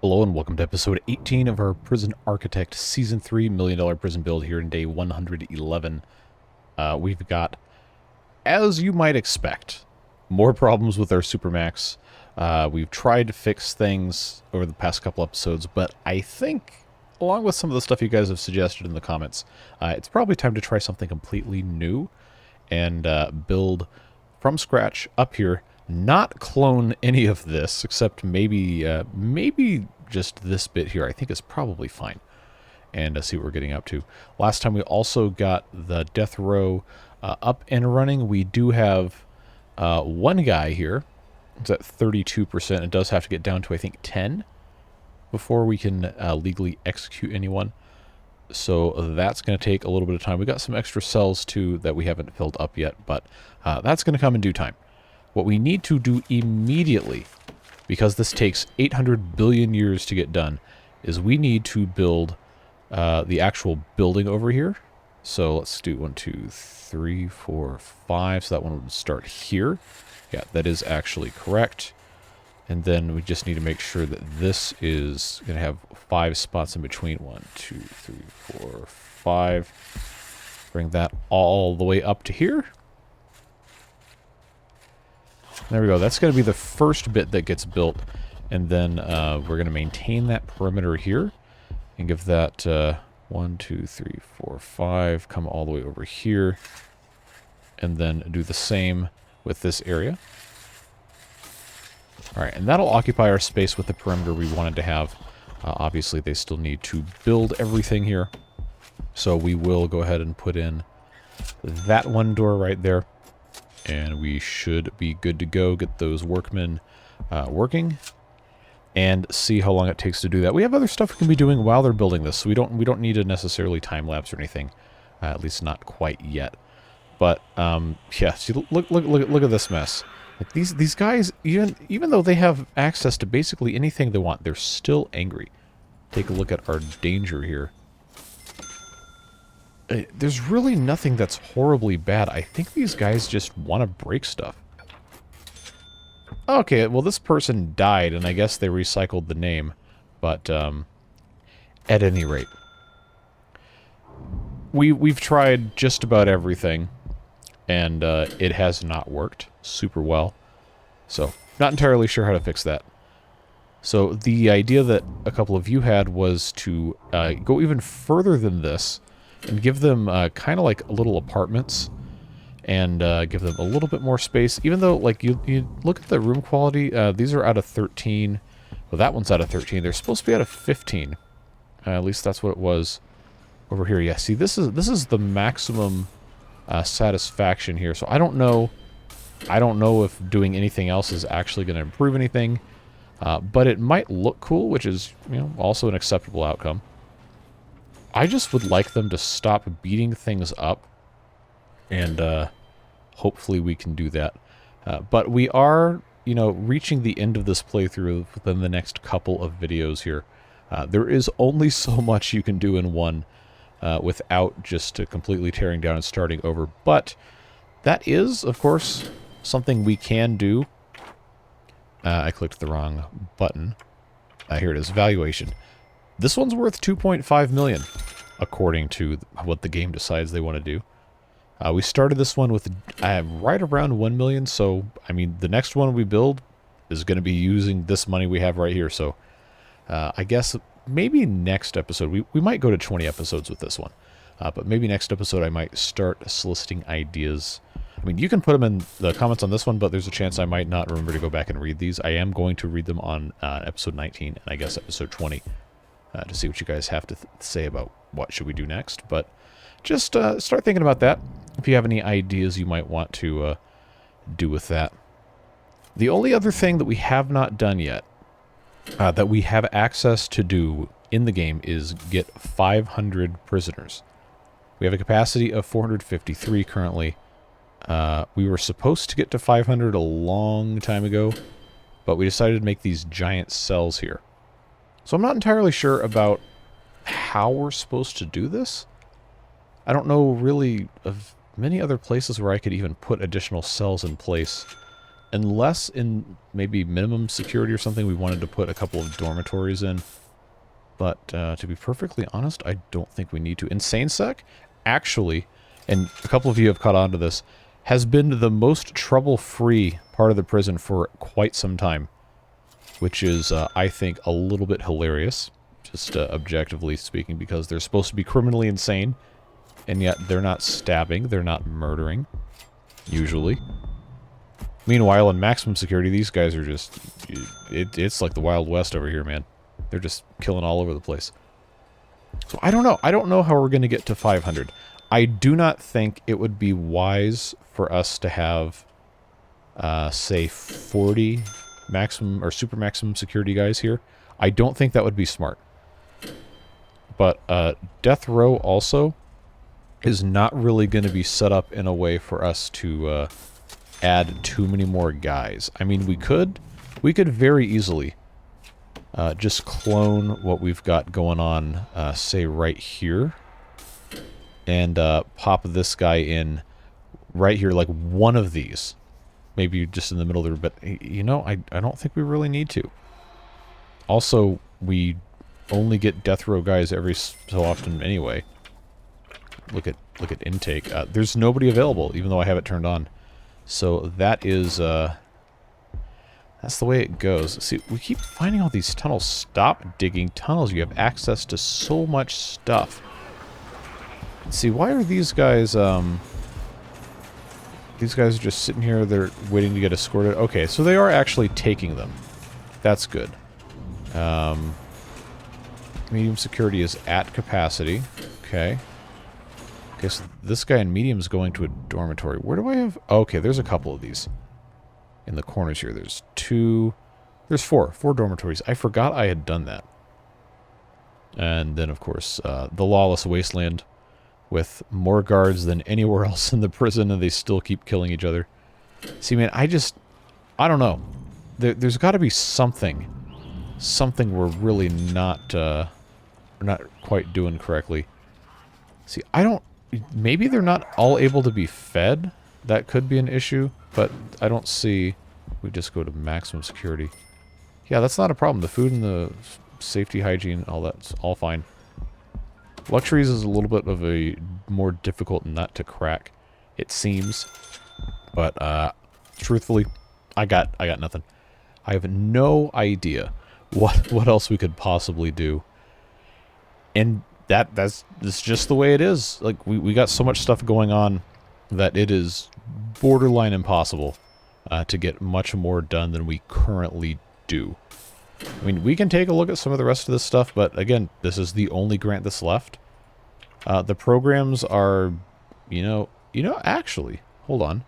Hello and welcome to episode 18 of our Prison Architect Season 3 $1 Million Prison Build here in day 111. We've got, as you might expect, more problems with our supermax. We've tried to fix things over the past couple episodes, but I think, along with some of the stuff you guys have suggested in the comments, it's probably time to try something completely new and build from scratch up here. Not clone any of this, except maybe just this bit here. I think is probably fine. And see what we're getting up to. Last time we also got the death row up and running. We do have one guy here. It's at 32%. It does have to get down to, I think, 10 before we can legally execute anyone. So that's going to take a little bit of time. We got some extra cells, too, that we haven't filled up yet, but that's going to come in due time. What we need to do immediately, because this takes 800 billion years to get done, is we need to build the actual building over here. So let's do 1, 2, 3, 4, 5. So that one would start here. Yeah, that is actually correct. And then we just need to make sure that this is going to have 5 spots in between. 1, 2, 3, 4, 5. Bring that all the way up to here. There we go. That's going to be the first bit that gets built. And then we're going to maintain that perimeter here. And give that 1, 2, 3, 4, 5. Come all the way over here. And then do the same with this area. Alright, and that'll occupy our space with the perimeter we wanted to have. Obviously, they still need to build everything here. So we will go ahead and put in that one door right there. And we should be good to go. Get those workmen working. And see how long it takes to do that. We have other stuff we can be doing while they're building this. So we don't need to necessarily time-lapse or anything. At least not quite yet. But, yeah, see, look at this mess. Like these guys, even though they have access to basically anything they want, they're still angry. Take a look at our danger here. There's really nothing that's horribly bad. I think these guys just want to break stuff. Okay, well this person died, and I guess they recycled the name. But, at any rate. We've tried just about everything. And it has not worked super well. So, not entirely sure how to fix that. So, the idea that a couple of you had was to go even further than this and give them kind of like little apartments and give them a little bit more space. Even though, like, you look at the room quality, these are out of 13. Well, that one's out of 13. They're supposed to be out of 15. At least that's what it was over here. Yeah, see, this is the maximum satisfaction here. So I don't know if doing anything else is actually going to improve anything. But it might look cool, which is, you know, also an acceptable outcome. I just would like them to stop beating things up, and hopefully we can do that. But we are, you know, reaching the end of this playthrough within the next couple of videos here. There is only so much you can do in one without just completely tearing down and starting over. But that is, of course, something we can do. I clicked the wrong button. Here it is, valuation. This one's worth 2.5 million, according to what the game decides they want to do. We started this one with right around 1 million, so, I mean, the next one we build is going to be using this money we have right here, so I guess maybe next episode, we might go to 20 episodes with this one, but maybe next episode I might start soliciting ideas. I mean, you can put them in the comments on this one, but there's a chance I might not remember to go back and read these. I am going to read them on episode 19, and I guess episode 20. To see what you guys have to say about what should we do next. But just start thinking about that. If you have any ideas you might want to do with that. The only other thing that we have not done yet, that we have access to do in the game, is get 500 prisoners. We have a capacity of 453 currently. We were supposed to get to 500 a long time ago, but we decided to make these giant cells here. So I'm not entirely sure about how we're supposed to do this. I don't know really of many other places where I could even put additional cells in place unless in maybe minimum security or something we wanted to put a couple of dormitories in. But to be perfectly honest, I don't think we need to. Insane Sec, actually, and a couple of you have caught on to this, has been the most trouble-free part of the prison for quite some time. Which is, I think, a little bit hilarious, just objectively speaking, because they're supposed to be criminally insane, and yet they're not stabbing, they're not murdering, usually. Meanwhile, in maximum security, these guys are just... it's like the Wild West over here, man. They're just killing all over the place. So I don't know. I don't know how we're going to get to 500. I do not think it would be wise for us to have, say, 40 maximum or super maximum security guys here. I don't think that would be smart. But Death Row also is not really going to be set up in a way for us to add too many more guys. I mean, we could very easily just clone what we've got going on, say, right here. And pop this guy in right here, like one of these. Maybe just in the middle there, but, you know, I don't think we really need to. Also, we only get death row guys every so often anyway. Look at intake. There's nobody available, even though I have it turned on. So that is, that's the way it goes. See, we keep finding all these tunnels. Stop digging tunnels. You have access to so much stuff. Let's see, why are these guys, these guys are just sitting here, they're waiting to get escorted. Okay, so they are actually taking them. That's good. Medium security is at capacity. Okay. Okay, so this guy in medium is going to a dormitory. Where do I have... okay, there's a couple of these. In the corners here. There's two... there's four. Four dormitories. I forgot I had done that. And then, of course, the Lawless Wasteland. With more guards than anywhere else in the prison, and they still keep killing each other. See, man, I don't know. There's got to be something we're really not quite doing correctly. See, maybe they're not all able to be fed. That could be an issue, but I don't see... we just go to maximum security. Yeah, that's not a problem. The food and the safety, hygiene, all that's all fine. Luxuries is a little bit of a more difficult nut to crack, it seems. But, truthfully, I got nothing. I have no idea what else we could possibly do. And that's just the way it is. Like, we got so much stuff going on that it is borderline impossible to get much more done than we currently do. I mean, we can take a look at some of the rest of this stuff, but again, this is the only grant that's left. The programs are, actually, hold on.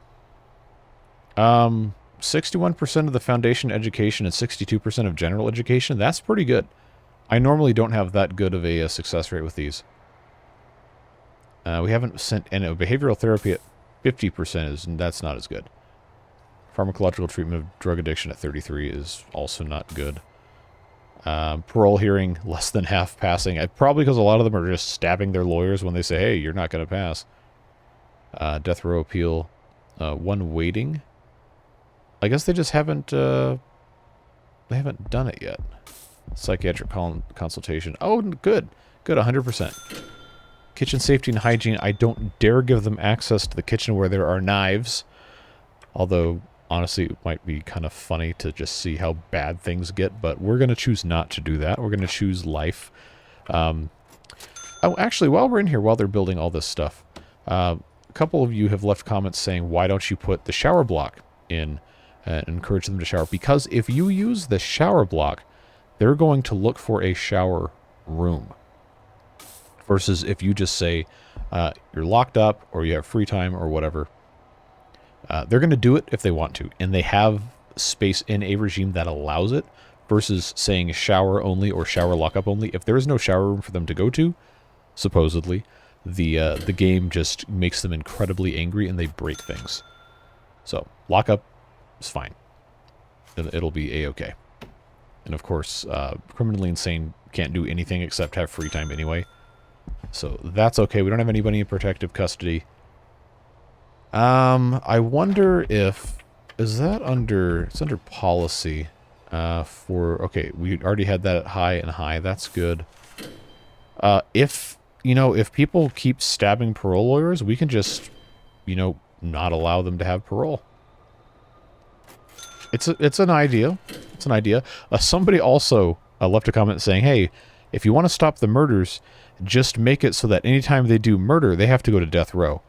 61% of the foundation education and 62% of general education, that's pretty good. I normally don't have that good of a success rate with these. We haven't sent, and behavioral therapy at 50% and that's not as good. Pharmacological treatment of drug addiction at 33 is also not good. Parole hearing, less than half passing. Probably because a lot of them are just stabbing their lawyers when they say, hey, you're not going to pass. Death row appeal. One waiting. I guess they just haven't, they haven't done it yet. Psychiatric consultation. Oh, good. Good, 100%. Kitchen safety and hygiene. I don't dare give them access to the kitchen where there are knives. Although... honestly, it might be kind of funny to just see how bad things get, but we're going to choose not to do that. We're going to choose life. Oh, actually, while we're in here, while they're building all this stuff, a couple of you have left comments saying, why don't you put the shower block in and encourage them to shower? Because if you use the shower block, they're going to look for a shower room. Versus if you just say you're locked up or you have free time or whatever, they're going to do it if they want to, and they have space in a regime that allows it, versus saying shower only or shower lockup only. If there is no shower room for them to go to, supposedly, the game just makes them incredibly angry and they break things. So, lockup is fine. It'll be a-okay. And of course, criminally insane can't do anything except have free time anyway. So, that's okay. We don't have anybody in protective custody. I wonder if is that under... It's under policy. Okay, we already had that at high and high. That's good. If, you know, if people keep stabbing parole lawyers, we can just, you know, not allow them to have parole. It's an idea. It's an idea. Somebody also left a comment saying, hey, if you want to stop the murders, just make it so that anytime they do murder, they have to go to death row.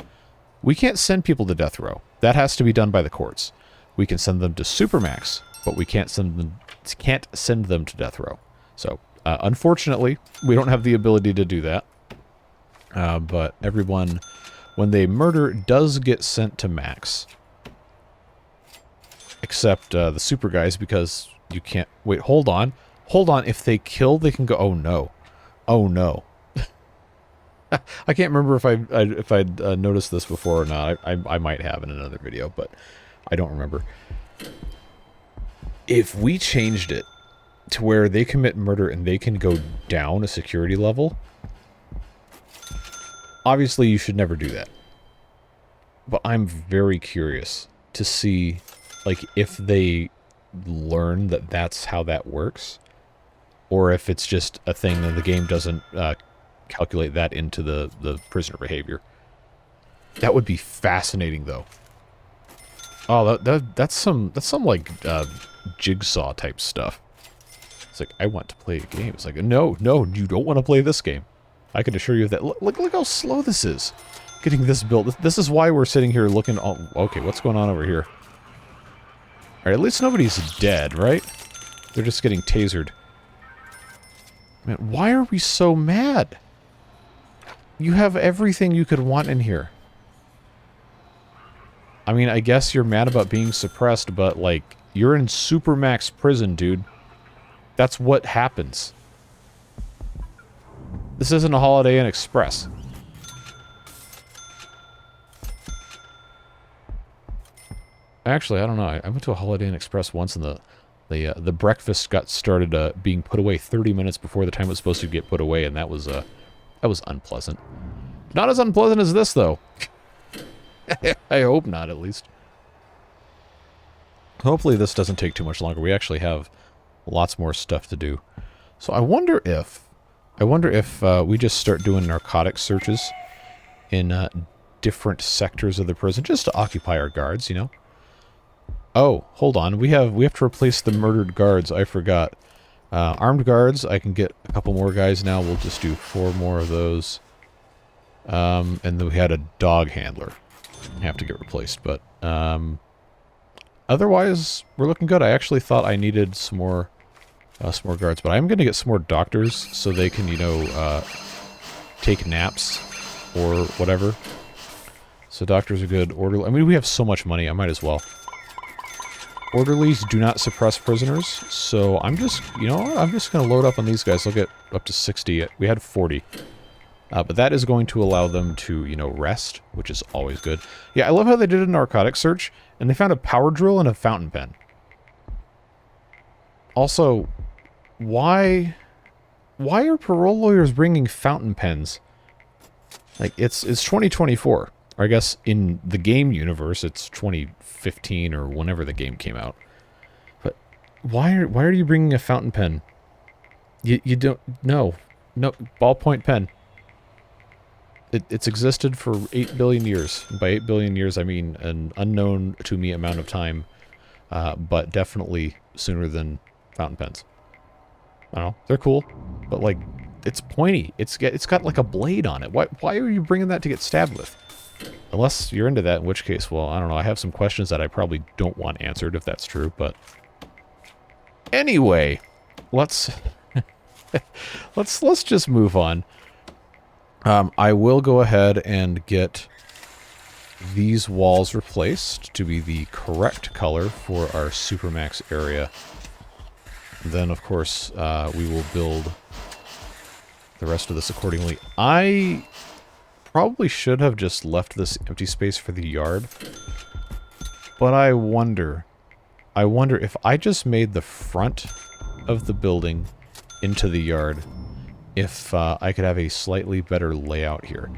We can't send people to death row. That has to be done by the courts. We can send them to supermax, but we can't send them to death row. So, unfortunately, we don't have the ability to do that. But everyone, when they murder, does get sent to max. Except the super guys, because you can't... Wait, hold on. Hold on. If they kill, they can go... Oh, no. Oh, no. I can't remember if I'd noticed this before or not. I might have in another video, but I don't remember. If we changed it to where they commit murder and they can go down a security level, obviously you should never do that. But I'm very curious to see, like, if they learn that that's how that works, or if it's just a thing that the game doesn't calculate that into the prisoner behavior. That would be fascinating, though. Oh, that's some like jigsaw type stuff. It's like, I want to play a game. It's like, no, you don't want to play this game. I can assure you of that. Look how slow this is. Getting this built. This is why we're sitting here looking. Oh, okay, what's going on over here? All right, at least nobody's dead, right? They're just getting tasered. Man, why are we so mad? You have everything you could want in here. I mean, I guess you're mad about being suppressed, but, like, you're in supermax prison, dude. That's what happens. This isn't a Holiday Inn Express. Actually, I don't know. I went to a Holiday Inn Express once, and the breakfast got started being put away 30 minutes before the time it was supposed to get put away, and that was unpleasant. Not as unpleasant as this, though. I hope not, at least. Hopefully this doesn't take too much longer. We actually have lots more stuff to do. So I wonder if we just start doing narcotic searches in different sectors of the prison, just to occupy our guards, you know? Oh, hold on. We have to replace the murdered guards. I forgot. Armed guards, I can get a couple more guys now. We'll just do 4 more of those. And then we had a dog handler. Have to get replaced, but otherwise we're looking good. I actually thought I needed some more guards, but I'm going to get some more doctors so they can, you know, take naps or whatever. So doctors are good. Orderly. I mean, we have so much money. I might as well. Orderlies do not suppress prisoners, so I'm just, you know, I'm just going to load up on these guys. They'll get up to 60. We had 40. But that is going to allow them to, you know, rest, which is always good. Yeah, I love how they did a narcotic search, and they found a power drill and a fountain pen. Also, why are parole lawyers bringing fountain pens? Like, it's 2024. Or I guess in the game universe, it's 2015 or whenever the game came out. But why are you bringing a fountain pen? You don't... No, ballpoint pen. It's existed for 8 billion years. By 8 billion years, I mean an unknown to me amount of time, but definitely sooner than fountain pens. I don't know. They're cool, but, like, it's pointy. It's got like a blade on it. Why are you bringing that to get stabbed with? Unless you're into that, in which case, well, I don't know. I have some questions that I probably don't want answered, if that's true, but... Anyway, let's just move on. I will go ahead and get these walls replaced to be the correct color for our supermax area. Then, of course, we will build the rest of this accordingly. I probably should have just left this empty space for the yard, but I wonder if I just made the front of the building into the yard, if I could have a slightly better layout here.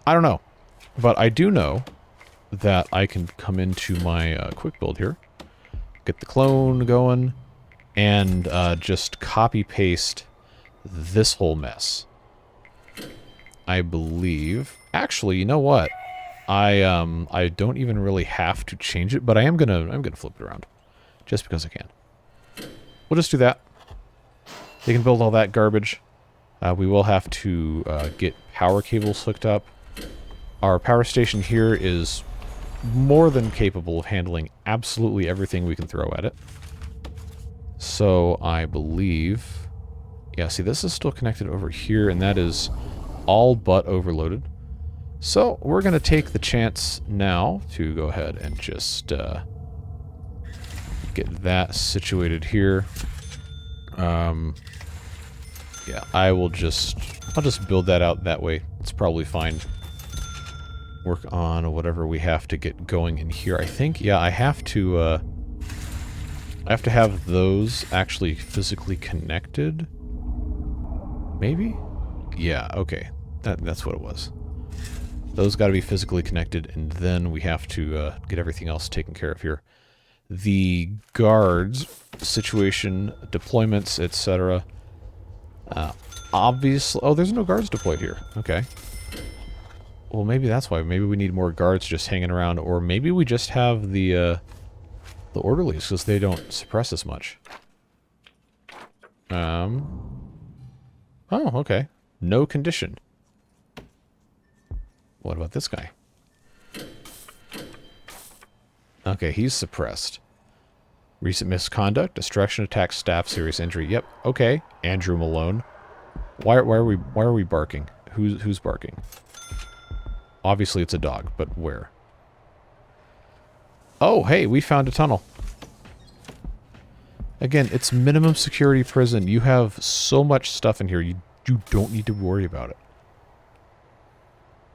I don't know. But I do know that I can come into my quick build here, get the clone going, and just copy-paste this whole mess. I believe... Actually, you know what? I don't even really have to change it, but I'm gonna flip it around. Just because I can. We'll just do that. They can build all that garbage. We will have to get power cables hooked up. Our power station here is more than capable of handling absolutely everything we can throw at it. So I believe... Yeah, see, this is still connected over here, and that is all but overloaded. So we're going to take the chance now to go ahead and just get that situated here. Yeah, I'll just build that out that way. It's probably fine. Work on whatever we have to get going in here. I think, yeah, I have to have those actually physically connected. Maybe? Yeah, okay. That's what it was. Those got to be physically connected, and then we have to get everything else taken care of here. The guards situation, deployments, etc. Obviously... Oh, there's no guards deployed here. Okay. Well, maybe that's why. Maybe we need more guards just hanging around, or maybe we just have the orderlies, because they don't suppress as much. Oh, okay. No condition. What about this guy? Okay, he's suppressed. Recent misconduct, destruction, attack, staff, serious injury. Yep, okay. Andrew Malone. Why are we barking? Who's barking? Obviously it's a dog, but where? Oh, hey, we found a tunnel. Again, it's minimum security prison. You have so much stuff in here, you don't need to worry about it.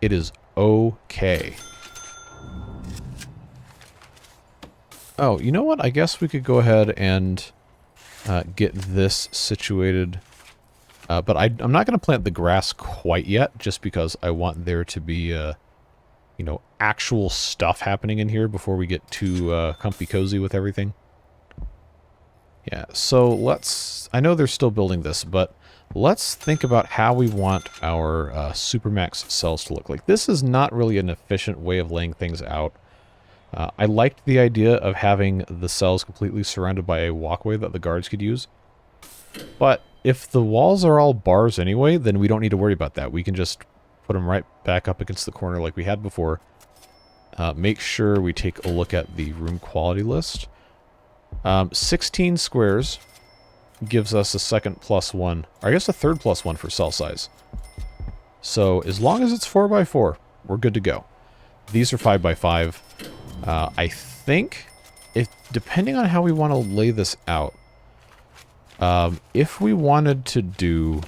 It is okay. Oh, you know what? I guess we could go ahead and get this situated. But I'm not going to plant the grass quite yet, just because I want there to be, you know, actual stuff happening in here before we get too comfy cozy with everything. Yeah, so let's... I know they're still building this, but let's think about how we want our supermax cells to look like. This is not really an efficient way of laying things out. I liked the idea of having the cells completely surrounded by a walkway that the guards could use. But if the walls are all bars anyway, then we don't need to worry about that. We can just put them right back up against the corner like we had before. Make sure we take a look at the room quality list. 16 squares gives us a second +1, or I guess a third +1 for cell size. So as long as it's 4x4, we're good to go. These are 5x5. I think, depending on how we want to lay this out, if we wanted to do,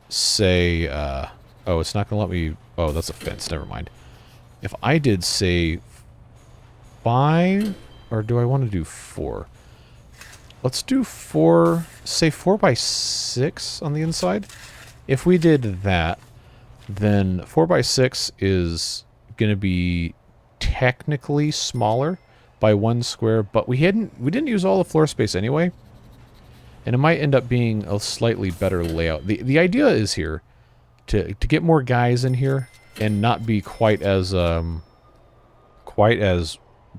say, oh, it's not going to let me, oh, that's a fence, never mind. If I did, say, 5, or do I want to do 4? Let's do 4, say 4x6 on the inside. If we did that, then 4x6 is going to be technically smaller by 1 square, but we didn't use all the floor space anyway, and it might end up being a slightly better layout. The idea is here to get more guys in here and not be quite as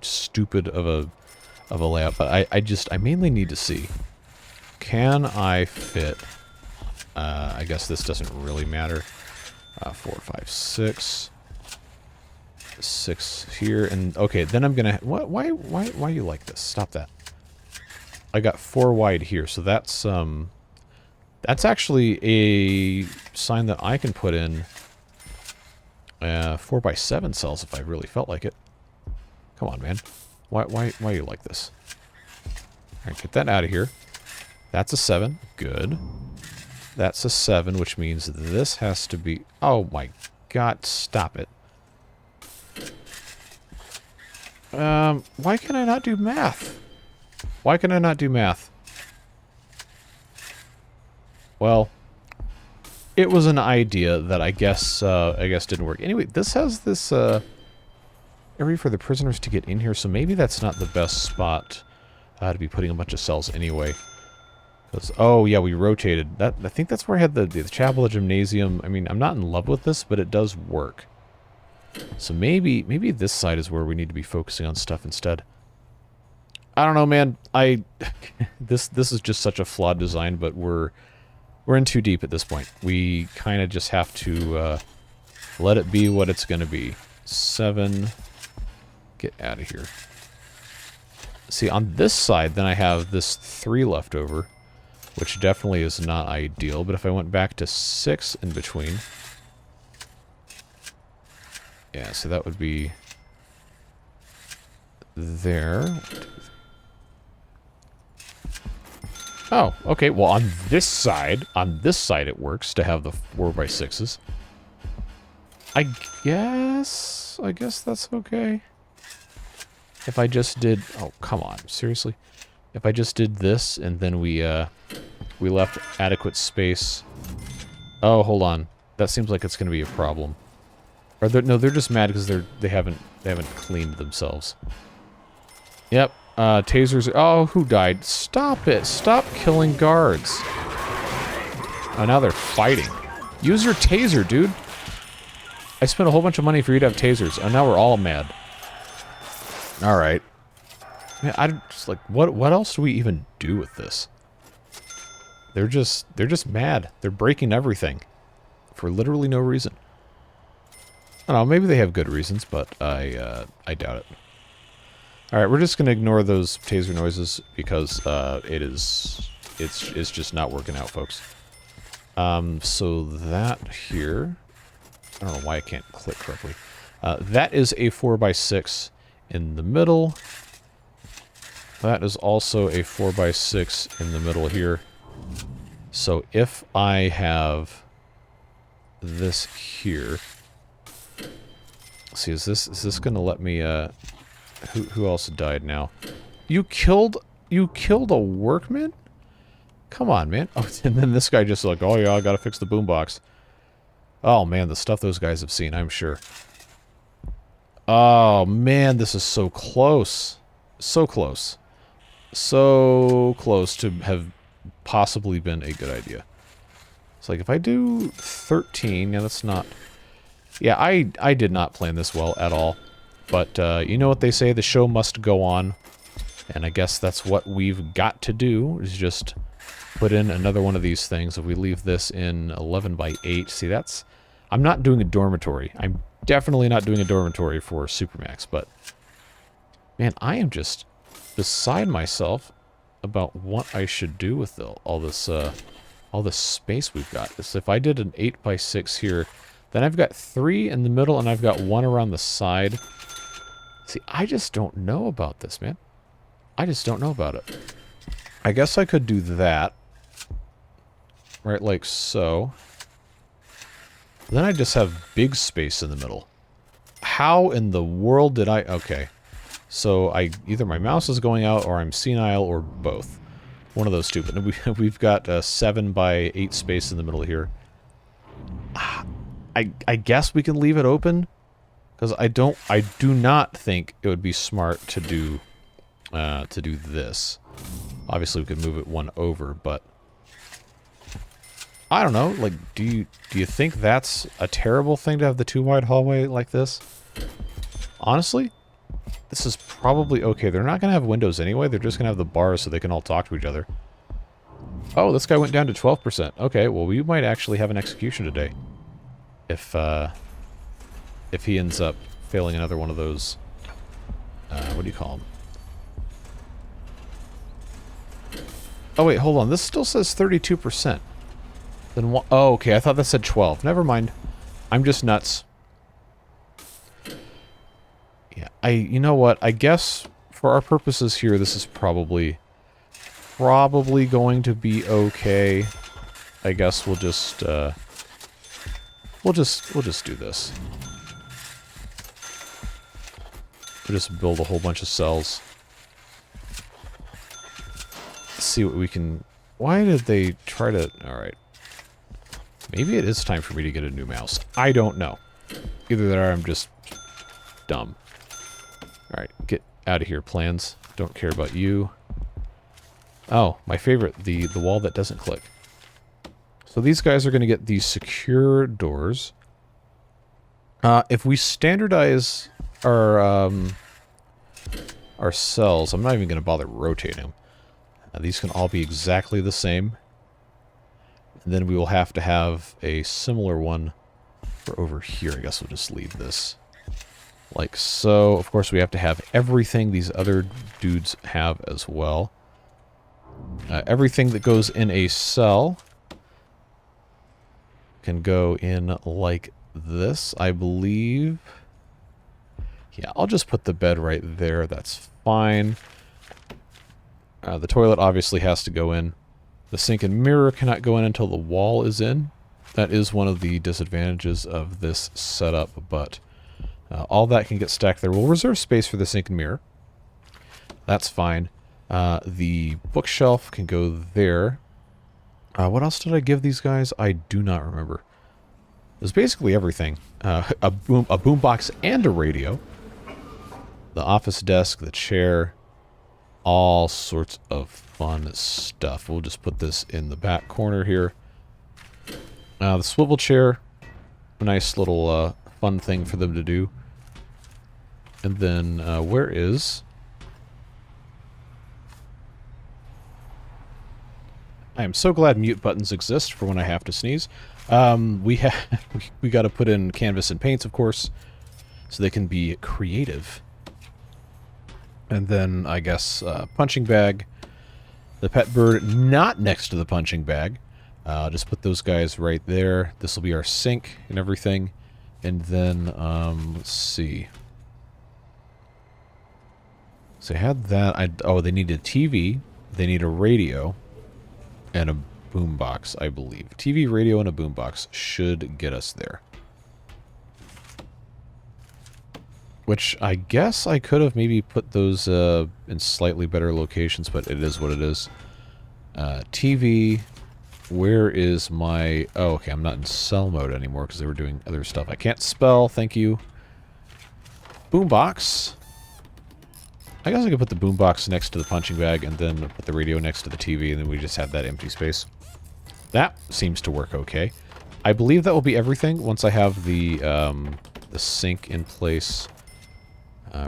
stupid of a layout, but I mainly need to see, can I fit, I guess this doesn't really matter, 4, 5, 6, 6 here, and okay, then I'm gonna, why you like this? Stop that. I got 4 wide here, so that's actually a sign that I can put in 4x7 cells if I really felt like it. Come on, man. Why you like this? Alright, get that out of here. That's a 7. Good. That's a 7, which means this has to be... Oh my god, stop it. Why can I not do math? Why can I not do math? Well, it was an idea that I guess didn't work. Anyway, this has this area for the prisoners to get in here, so maybe that's not the best spot to be putting a bunch of cells anyway. Because, oh yeah, we rotated. That, I think that's where I had the chapel, the gymnasium. I mean, I'm not in love with this, but it does work. So maybe this side is where we need to be focusing on stuff instead. I don't know, man. This is just such a flawed design, but we're in too deep at this point. We kind of just have to let it be what it's going to be. 7. Get out of here. See, on this side, then I have this 3 left over, which definitely is not ideal. But if I went back to 6 in between, yeah, so that would be there. Oh, okay. Well, on this side it works to have the 4x6s. I guess that's okay. If I just did, oh, come on, seriously? If I just did this and then we left adequate space. Oh, hold on. That seems like it's going to be a problem. Or no, they're just mad because they haven't cleaned themselves. Yep. Tasers. Oh, who died? Stop it. Stop killing guards. Oh, now they're fighting. Use your taser, dude. I spent a whole bunch of money for you to have tasers. And now we're all mad. Alright. Man, I'm just like, what else do we even do with this? They're just mad. They're breaking everything. For literally no reason. I don't know, maybe they have good reasons, but I doubt it. Alright, we're just gonna ignore those taser noises because it's just not working out, folks. So that here, I don't know why I can't click correctly. That is a 4x6 in the middle. That is also a 4x6 in the middle here. So if I have this here, see, is this gonna let me who else died now? You killed a workman? Come on, man. Oh, and then this guy just like, oh yeah, I gotta fix the boombox. Oh man, the stuff those guys have seen, I'm sure. Oh man, this is so close. So close. So close to have possibly been a good idea. It's like if I do 13, yeah, that's not... Yeah, I did not plan this well at all. But you know what they say, the show must go on. And I guess that's what we've got to do, is just put in another one of these things. If we leave this in 11x8, see, that's... I'm not doing a dormitory. I'm definitely not doing a dormitory for supermax, but... Man, I am just beside myself about what I should do with all this space we've got. So if I did an 8x6 here, then I've got 3 in the middle and I've got 1 around the side. See, I just don't know about this, man. I just don't know about it. I guess I could do that. Right, like so. Then I just have big space in the middle. How in the world did I... Okay. So either my mouse is going out or I'm senile or both. One of those two. But we've got 7x8 space in the middle here. I guess we can leave it open. Because I do not think it would be smart to do this. Obviously, we could move it 1 over, but I don't know. Like, do you think that's a terrible thing to have the 2-wide hallway like this? Honestly, this is probably okay. They're not gonna have windows anyway. They're just gonna have the bars so they can all talk to each other. Oh, this guy went down to 12%. Okay, well, we might actually have an execution today. If he ends up failing another one of those, what do you call them? Oh wait, hold on. This still says 32%. Then what? Oh, okay. I thought that said 12. Never mind. I'm just nuts. Yeah, you know what? I guess for our purposes here, this is probably going to be okay. I guess we'll just do this. We'll just build a whole bunch of cells. See what we can... Why did they try to... Alright. Maybe it is time for me to get a new mouse. I don't know. Either that or I'm just dumb. Alright, get out of here, plans. Don't care about you. Oh, my favorite, the wall that doesn't click. So these guys are going to get these secure doors. If we standardize our cells, I'm not even going to bother rotating them. These can all be exactly the same. And then we will have to have a similar one for over here. I guess we'll just leave this like so. Of course, we have to have everything these other dudes have as well. Everything that goes in a cell can go in like this, I believe. Yeah, I'll just put the bed right there. That's fine. The toilet obviously has to go in. The sink and mirror cannot go in until the wall is in. That is one of the disadvantages of this setup, but all that can get stacked there. We'll reserve space for the sink and mirror. That's fine. The bookshelf can go there. What else did I give these guys? I do not remember. It was basically everything. A boombox and a radio. The office desk, the chair, all sorts of fun stuff. We'll just put this in the back corner here. The swivel chair, a nice little fun thing for them to do. And then, where is... I am so glad mute buttons exist for when I have to sneeze. We got to put in canvas and paints, of course, so they can be creative. And then, I guess, punching bag. The pet bird not next to the punching bag. Just put those guys right there. This will be our sink and everything. And then, let's see. So I had that. Oh, they need a TV. They need a radio. And a boombox, I believe. TV, radio, and a boombox should get us there. Which I guess I could have maybe put those in slightly better locations, but it is what it is. TV, where is my... Oh, okay, I'm not in cell mode anymore because they were doing other stuff. I can't spell, thank you. Boombox. I guess I could put the boombox next to the punching bag and then put the radio next to the TV, and then we just have that empty space. That seems to work okay. I believe that will be everything once I have the sink in place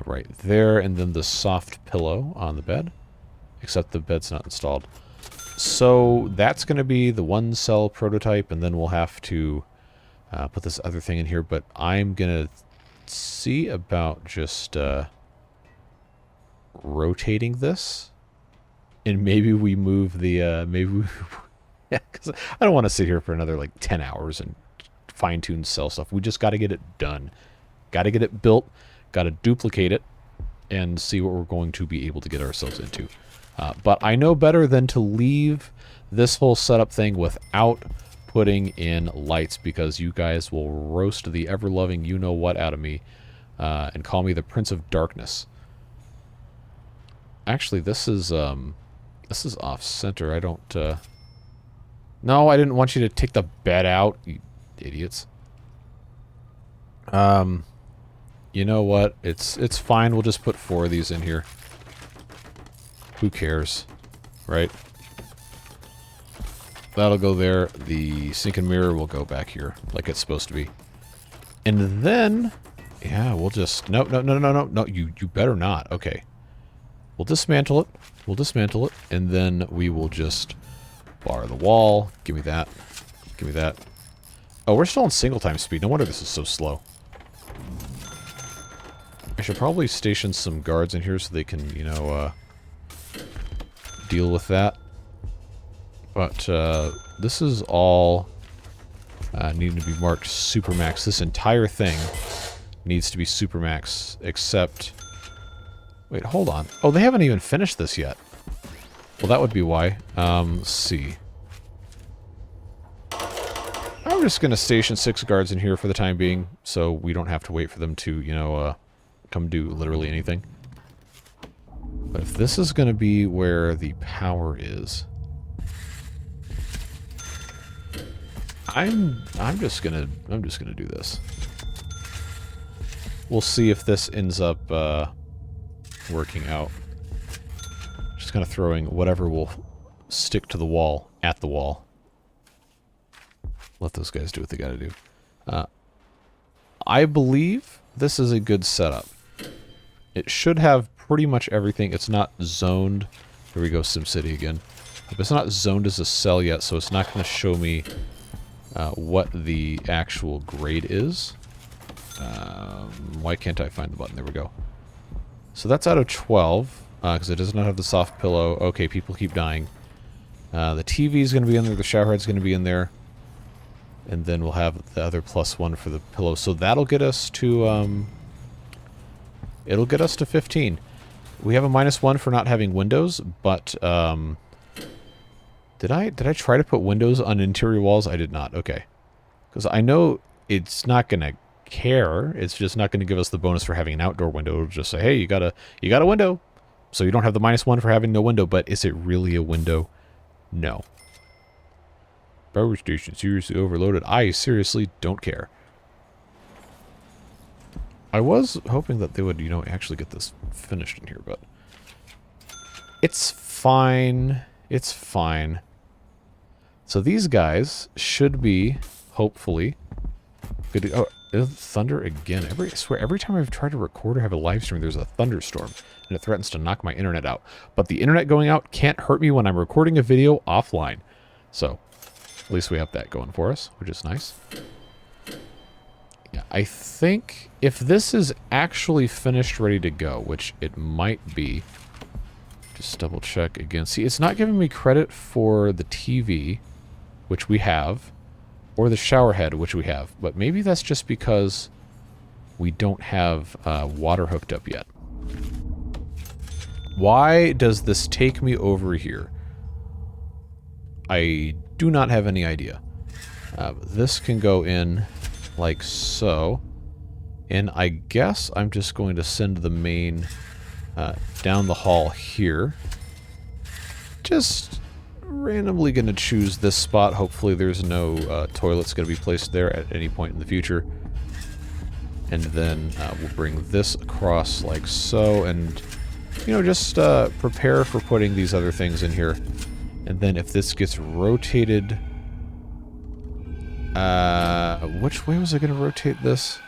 right there, and then the soft pillow on the bed, except the bed's not installed. So that's going to be the one cell prototype, and then we'll have to put this other thing in here, but I'm going to see about just rotating this, and maybe we move the yeah, because I don't want to sit here for another like 10 hours and fine-tune cell stuff. We just got to get it done, got to get it built, got to duplicate it, and see what we're going to be able to get ourselves into. But I know better than to leave this whole setup thing without putting in lights, because you guys will roast the ever-loving you-know-what out of me and call me the Prince of Darkness. Actually, this is off-center. I don't... No, I didn't want you to take the bed out, you idiots. You know what? It's fine. We'll just put 4 of these in here. Who cares, right? That'll go there. The sink and mirror will go back here, like it's supposed to be. And then, yeah, we'll just... No, you better not. Okay. We'll dismantle it. We'll dismantle it. And then we will just bar the wall. Give me that. Give me that. Oh, we're still on single time speed. No wonder this is so slow. I should probably station some guards in here so they can, you know, deal with that. But this is all needing to be marked supermax. This entire thing needs to be supermax, except... Wait, hold on. Oh, they haven't even finished this yet. Well, that would be why. Let's see. I'm just going to station 6 guards in here for the time being, so we don't have to wait for them to, you know, come do literally anything. But if this is going to be where the power is, I'm just gonna do this. We'll see if this ends up working out. Just kind of throwing whatever will stick to the wall at the wall. Let those guys do what they gotta do. I believe this is a good setup. It should have pretty much everything. It's not zoned. Here we go, SimCity again. But it's not zoned as a cell yet, so it's not going to show me what the actual grade is. Why can't I find the button? There we go. So that's out of 12, because it does not have the soft pillow. Okay, people keep dying. The TV is going to be in there. The shower head's going to be in there. And then we'll have the other +1 for the pillow. So that'll get us to, it'll get us to 15. We have a -1 for not having windows, but, did I try to put windows on interior walls? I did not. Okay. Because I know it's not going to care. It's just not going to give us the bonus for having an outdoor window. It'll just say, hey, you got a window. So you don't have the -1 for having no window, but is it really a window? No. Power station seriously overloaded. I seriously don't care. I was hoping that they would, actually get this finished in here, but it's fine. It's fine. So these guys should be, hopefully, good. Oh, thunder again. I swear, every time I've tried to record or have a live stream, there's a thunderstorm, and it threatens to knock my internet out. But the internet going out can't hurt me when I'm recording a video offline. So, at least we have that going for us, which is nice. Yeah, I think if this is actually finished, ready to go, which it might be, just double check again. See, it's not giving me credit for the TV, which we have, or the shower head, which we have. But maybe that's just because we don't have water hooked up yet. Why does this take me over here? I do not have any idea. This can go in like so. And I guess I'm just going to send the main down the hall here. Just randomly going to choose this spot. Hopefully there's no toilets going to be placed there at any point in the future. And then we'll bring this across like so. And, just prepare for putting these other things in here. And then if this gets rotated... which way was I going to rotate this?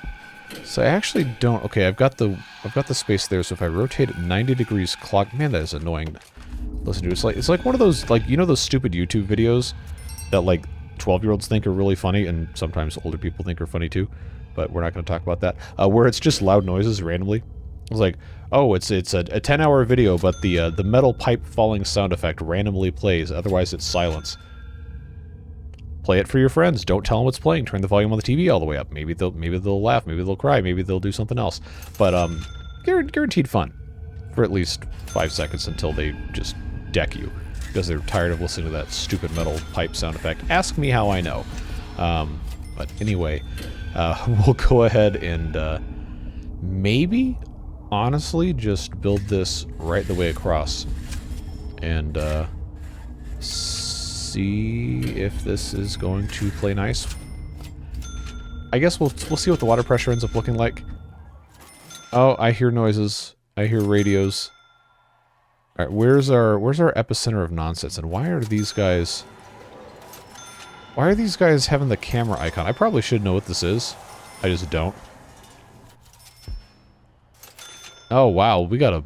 So I actually don't... Okay, I've got the space there, so if I rotate it 90 degrees clock... Man, that is annoying. Listen to it. It's like one of those, those stupid YouTube videos that, 12-year-olds think are really funny, and sometimes older people think are funny too, but we're not going to talk about that, where it's just loud noises randomly. It's like, oh, it's a 10-hour video, but the metal pipe falling sound effect randomly plays, otherwise it's silence. Play it for your friends. Don't tell them what's playing. Turn the volume on the TV all the way up. Maybe they'll laugh. Maybe they'll cry. Maybe they'll do something else. But guaranteed fun for at least 5 seconds until they just deck you because they're tired of listening to that stupid metal pipe sound effect. Ask me how I know. But anyway, we'll go ahead and maybe, honestly, just build this right the way across and see if this is going to play nice. I guess we'll see what the water pressure ends up looking like. Oh, I hear noises. I hear radios. All right, where's our epicenter of nonsense? And why are these guys having the camera icon? I probably should know what this is. I just don't. Oh wow, we got a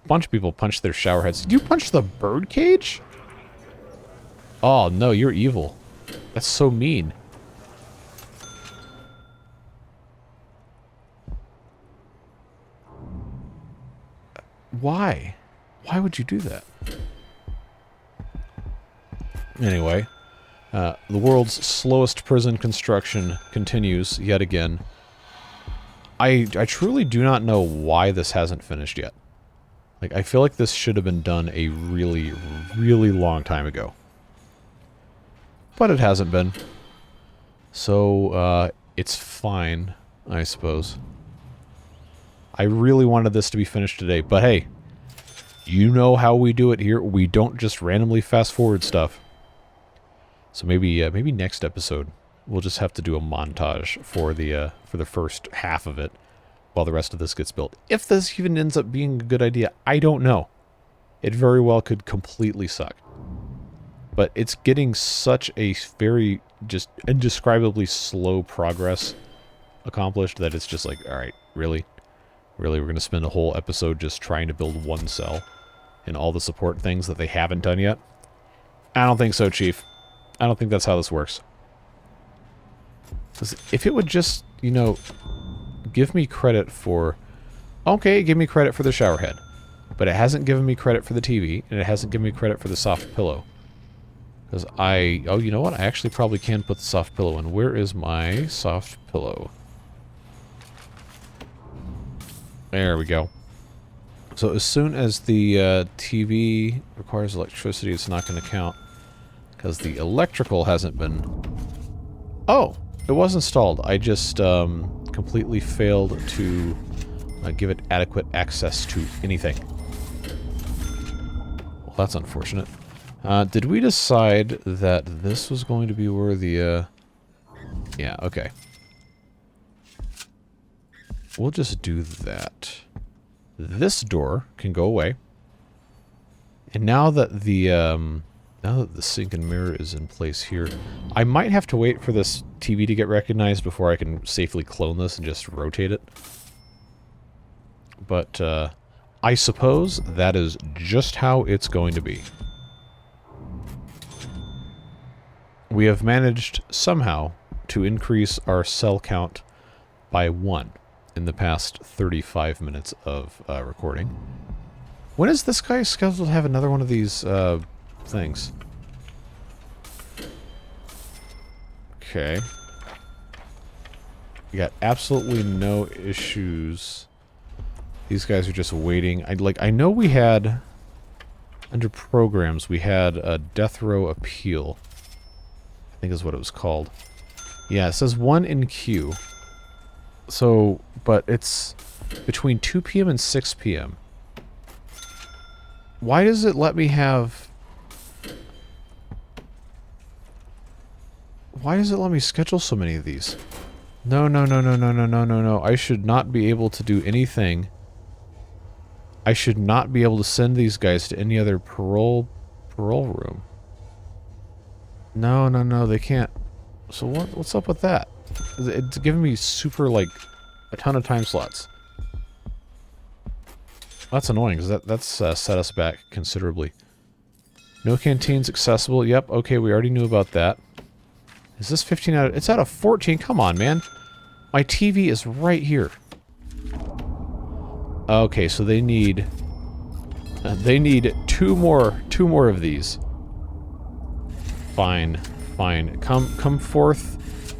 bunch of people punch their shower heads. Did you punch the bird cage? Oh, no, you're evil. That's so mean. Why? Why would you do that? Anyway, the world's slowest prison construction continues yet again. I truly do not know why this hasn't finished yet. I feel like this should have been done a really, really long time ago. But it hasn't been. So, it's fine, I suppose. I really wanted this to be finished today, but hey, you know how we do it here. We don't just randomly fast forward stuff. So maybe next episode we'll just have to do a montage for the first half of it, while the rest of this gets built. If this even ends up being a good idea, I don't know. It very well could completely suck. But it's getting such a very just indescribably slow progress accomplished that it's just like, alright, really? Really, we're going to spend a whole episode just trying to build one cell and all the support things that they haven't done yet? I don't think so, Chief. I don't think that's how this works. If it would just, you know, give me credit for... Okay, give me credit for the shower head. But it hasn't given me credit for the TV, and it hasn't given me credit for the soft pillow. Because I... Oh, you know what? I actually probably can put the soft pillow in. Where is my soft pillow? There we go. So as soon as the TV requires electricity, it's not going to count. Because the electrical hasn't been... Oh! It was installed. I just completely failed to give it adequate access to anything. Well, that's unfortunate. Did we decide that this was going to be where the... Yeah, okay. We'll just do that. This door can go away. And now that the sink and mirror is in place here, I might have to wait for this TV to get recognized before I can safely clone this and just rotate it. But I suppose that is just how it's going to be. We have managed somehow to increase our cell count by 1 in the past 35 minutes of recording. When is this guy scheduled to have another one of these things? Okay. We got absolutely no issues. These guys are just waiting. I know we had under programs we had a death row appeal. I think is what it was called. Yeah, it says 1 in queue. So, but it's between 2 p.m. and 6 p.m. Why does it let me have... Why does it let me schedule so many of these? No, no, no, no, no, no, no, no, no. I should not be able to do anything. I should not be able to send these guys to any other parole room. No, no, no, they can't. So what's up with that? It's giving me super, like, a ton of time slots. That's annoying, because that's set us back considerably. No canteens accessible. Yep, okay, we already knew about that. Is this 15 out of... It's out of 14. Come on, man. My TV is right here. Okay, so they need... they need two more of these. Fine, fine. Come forth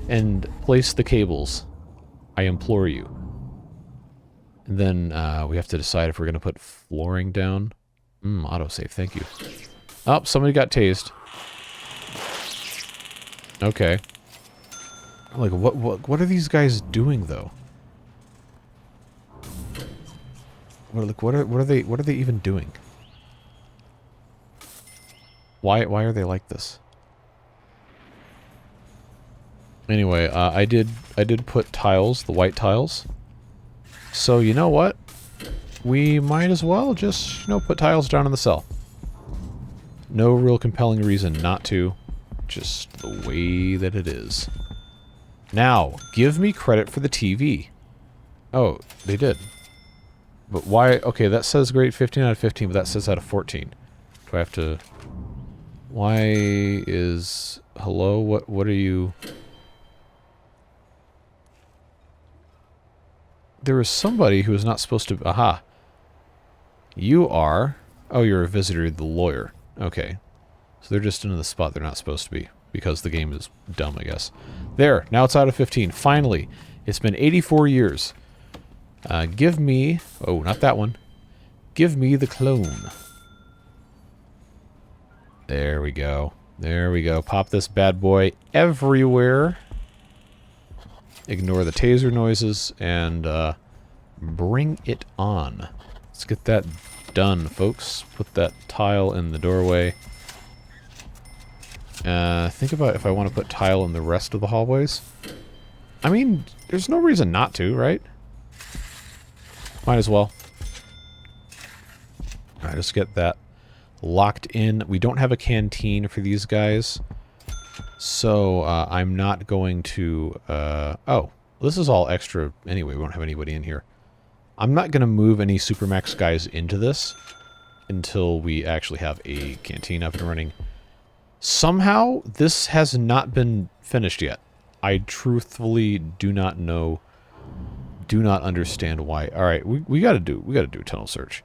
and place the cables. I implore you. And then we have to decide if we're going to put flooring down. Autosave, thank you. Oh, somebody got tased. Okay. Like, what are these guys doing, though? What are they even doing? Why are they like this? Anyway, I did put tiles, the white tiles. So you know what? We might as well just, you know, put tiles down in the cell. No real compelling reason not to. Just the way that it is. Now, give me credit for the TV. Oh, they did. But why? Okay, that says grade 15 out of 15, but that says out of 14. Do I have to... Why is... Hello? What are you... There is somebody who is not supposed to... Aha. You are... Oh, you're a visitor, the lawyer. Okay. So they're just in the spot they're not supposed to be. Because the game is dumb, I guess. There. Now it's out of 15. Finally. It's been 84 years. Give me... Oh, not that one. Give me the clone. There we go. There we go. Pop this bad boy everywhere. Ignore the taser noises and bring it on. Let's get that done, folks. Put that tile in the doorway. Think about if I want to put tile in the rest of the hallways. I mean, there's no reason not to, right? Might as well. Alright, just get that locked in. We don't have a canteen for these guys. So, I'm not going to... oh, this is all extra anyway. We won't have anybody in here. I'm not going to move any supermax guys into this until we actually have a canteen up and running. Somehow, this has not been finished yet. I truthfully do not know, do not understand why. Alright, we gotta do a tunnel search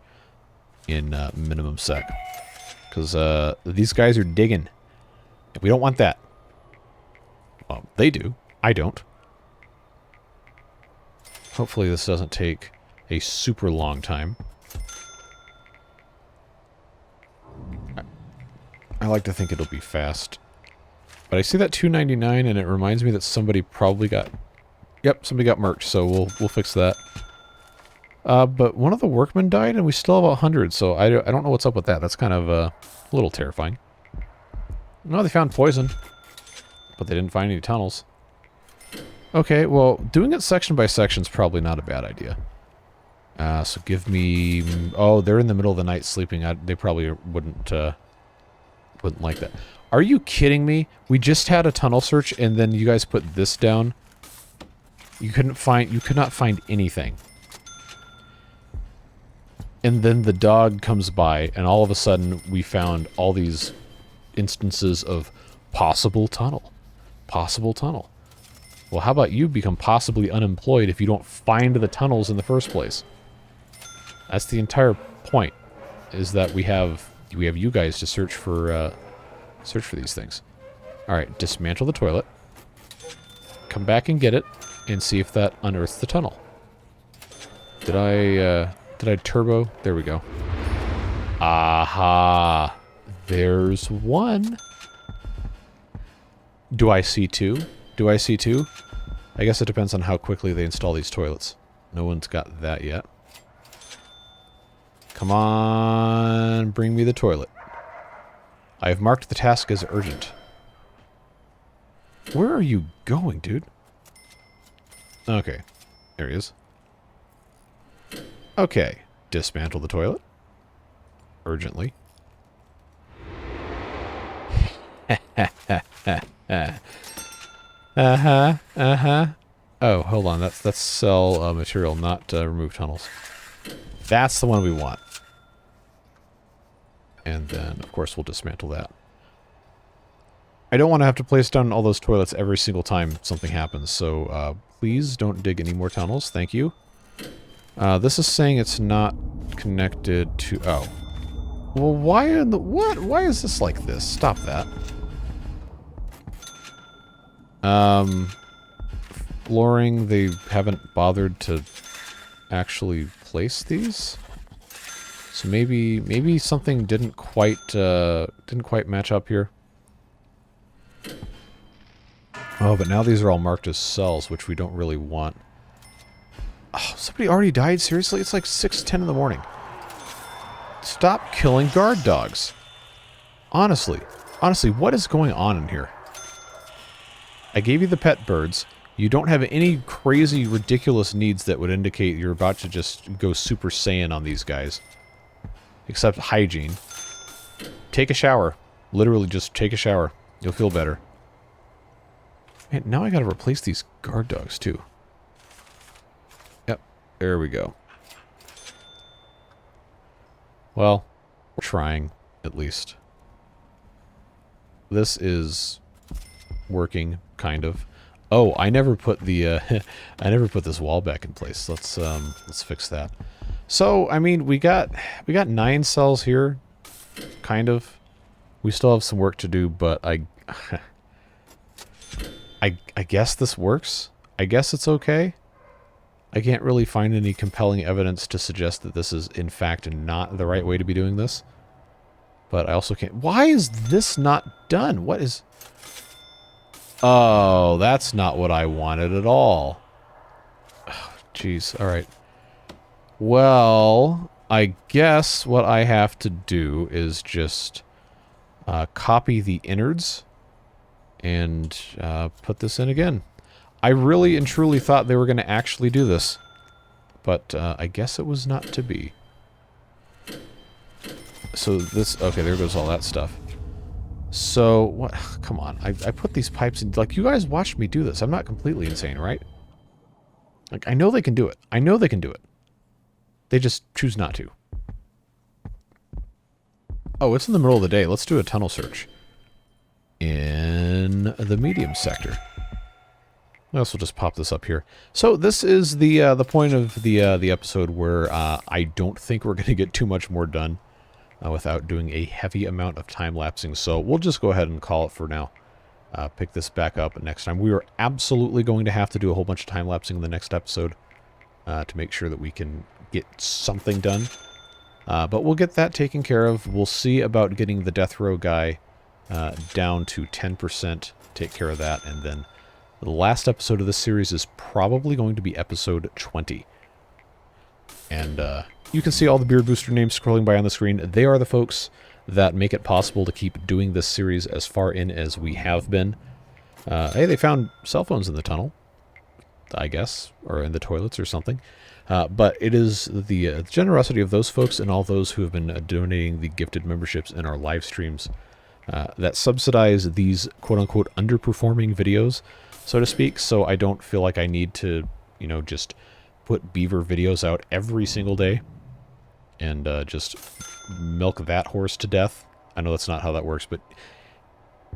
in minimum sec. Because these guys are digging. We don't want that. Well, they do. I don't. Hopefully this doesn't take a super long time. I like to think it'll be fast. But I see that $2.99 and it reminds me that somebody probably got... Yep, somebody got merch, so we'll fix that. But one of the workmen died and we still have 100, so I don't know what's up with that. That's kind of a little terrifying. No, they found poison. But they didn't find any tunnels. Okay, well, doing it section by section is probably not a bad idea. So give me... Oh, they're in the middle of the night sleeping. They probably wouldn't like that. Are you kidding me? We just had a tunnel search and then you guys put this down. You could not find anything. And then the dog comes by and all of a sudden we found all these instances of possible tunnel. Possible tunnel. Well, how about you become possibly unemployed if you don't find the tunnels in the first place? That's the entire point, is that we have you guys to search for these things. Alright, dismantle the toilet. Come back and get it, and see if that unearths the tunnel. Did I turbo? There we go. Aha! There's one. Do I see two? Do I see two? I guess it depends on how quickly they install these toilets. No one's got that yet. Come on, bring me the toilet. I have marked the task as urgent. Where are you going, dude? Okay, there he is. Okay, dismantle the toilet. Urgently. Oh, hold on. That's sell material, not remove tunnels. That's the one we want. And then, of course, we'll dismantle that. I don't want to have to place down all those toilets every single time something happens, so please don't dig any more tunnels. Thank you. This is saying it's not connected to... Oh. Well, why in the... What? Why is this like this? Stop that. Flooring, they haven't bothered to actually place these? So maybe something didn't quite match up here. Oh, but now these are all marked as cells, which we don't really want. Oh, somebody already died? Seriously? It's like 6:10 in the morning. Stop killing guard dogs. Honestly, what is going on in here? I gave you the pet birds. You don't have any crazy, ridiculous needs that would indicate you're about to just go Super Saiyan on these guys. Except hygiene. Take a shower. Literally just take a shower. You'll feel better. Man, now I gotta replace these guard dogs, too. Yep, there we go. Well, we're trying, at least. This is working, kind of. Oh, I never put the I never put this wall back in place. Let's fix that. So, I mean, we got 9 cells here, kind of. We still have some work to do, but I guess this works. I guess it's okay. I can't really find any compelling evidence to suggest that this is, in fact, not the right way to be doing this. But I also can't... Why is this not done? What is... Oh, that's not what I wanted at all. Jeez, alright. Well, I guess what I have to do is just copy the innards and put this in again. I really and truly thought they were going to actually do this. But I guess it was not to be. So this... Okay, there goes all that stuff. So, what? Come on. I put these pipes in... Like, you guys watched me do this. I'm not completely insane, right? Like, I know they can do it. I know they can do it. They just choose not to. Oh, it's in the middle of the day. Let's do a tunnel search. In the medium sector. I also just pop this up here. So this is the point of the episode where I don't think we're going to get too much more done without doing a heavy amount of time lapsing. So we'll just go ahead and call it for now. Pick this back up next time. We are absolutely going to have to do a whole bunch of time lapsing in the next episode to make sure that we can get something done. But we'll get that taken care of. We'll see about getting the death row guy down to 10%. Take care of that, and then the last episode of this series is probably going to be episode 20. And you can see all the Beard Booster names scrolling by on the screen. They are the folks that make it possible to keep doing this series as far in as we have been. Hey, they found cell phones in the tunnel, I guess, or in the toilets or something. But it is the generosity of those folks and all those who have been donating the gifted memberships in our live streams that subsidize these quote-unquote underperforming videos, so to speak, so I don't feel like I need to, you know, just put beaver videos out every single day and just milk that horse to death. I know that's not how that works, but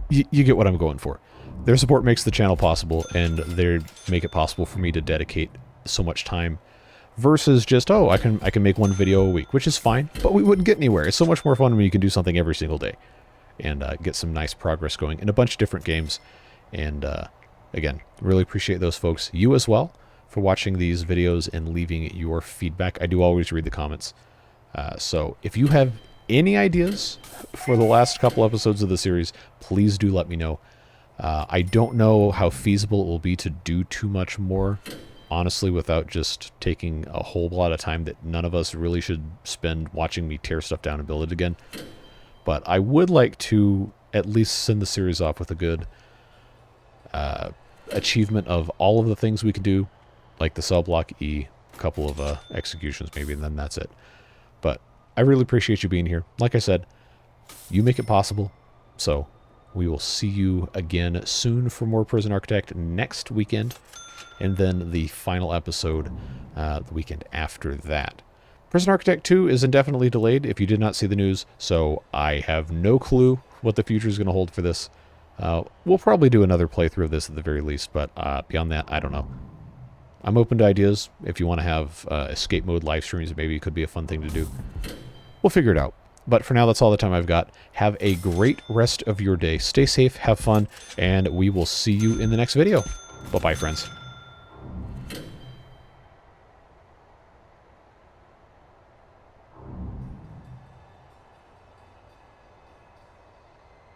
you get what I'm going for. Their support makes the channel possible, and they make it possible for me to dedicate so much time versus just, oh, I can make one video a week, which is fine, but we wouldn't get anywhere. It's so much more fun when you can do something every single day and get some nice progress going in a bunch of different games. And again, really appreciate those folks. You as well for watching these videos and leaving your feedback. I do always read the comments. So if you have any ideas for the last couple episodes of the series, please do let me know. I don't know how feasible it will be to do too much more, honestly, without just taking a whole lot of time that none of us really should spend watching me tear stuff down and build it again. But I would like to at least send the series off with a good achievement of all of the things we can do, like the cell block E, a couple of executions maybe, and then that's it. But I really appreciate you being here. Like I said, you make it possible. So we will see you again soon for more Prison Architect next weekend, and then the final episode the weekend after that. Prison Architect 2 is indefinitely delayed, if you did not see the news, so I have no clue what the future is going to hold for this. We'll probably do another playthrough of this at the very least, but beyond that, I don't know. I'm open to ideas. If you want to have escape mode live streams, maybe it could be a fun thing to do. We'll figure it out. But for now, that's all the time I've got. Have a great rest of your day. Stay safe, have fun, and we will see you in the next video. Bye-bye, friends.